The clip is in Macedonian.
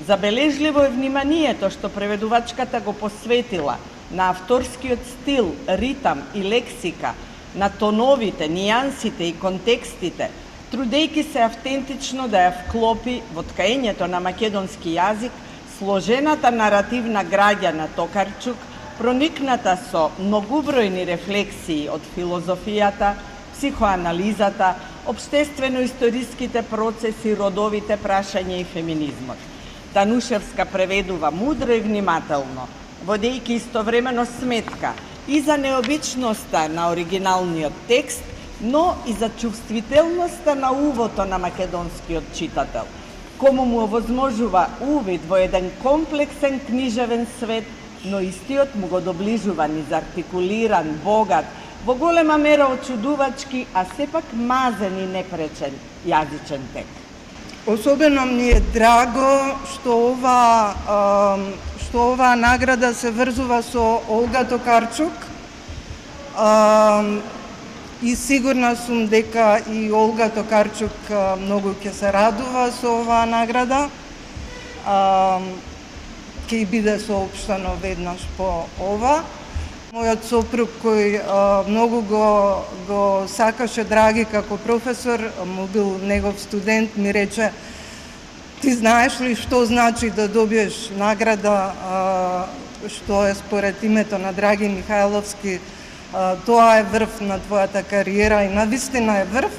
Забележливо е вниманието што преведувачката го посветила на авторскиот стил, ритам и лексика, на тоновите, нијансите и контекстите, трудејќи се автентично да ја вклопи во ткаењето на македонски јазик сложената наративна граѓа на Токарчук, проникната со многубројни рефлексии од филозофијата, психоанализата, општествено-историските процеси, родовите прашања и феминизмот. Танушевска преведува мудро и внимателно, водејќи истовремено сметка и за необичноста на оригиналниот текст, но и за чувствителноста на увото на македонскиот читател, кому му овозможува увид во еден комплексен книжевен свет, но истиот му го доближува низ артикулиран, богат, во голема мера очудувачки, а сепак мазен и непречен јазичен текст. Особено ми е драго што оваа награда се врзува со Олга Токарчук и сигурна сум дека и Олга Токарчук многу ќе се радува со оваа награда. Ќе биде соопштено веднаш по ова. Мојот сопруг кој многу го сакаше Драги како професор, му бил негов студент, ми рече: ти знаеш ли што значи да добиеш награда што е според името на Драги Михајловски? Тоа е врв на твојата кариера и навистина е врв.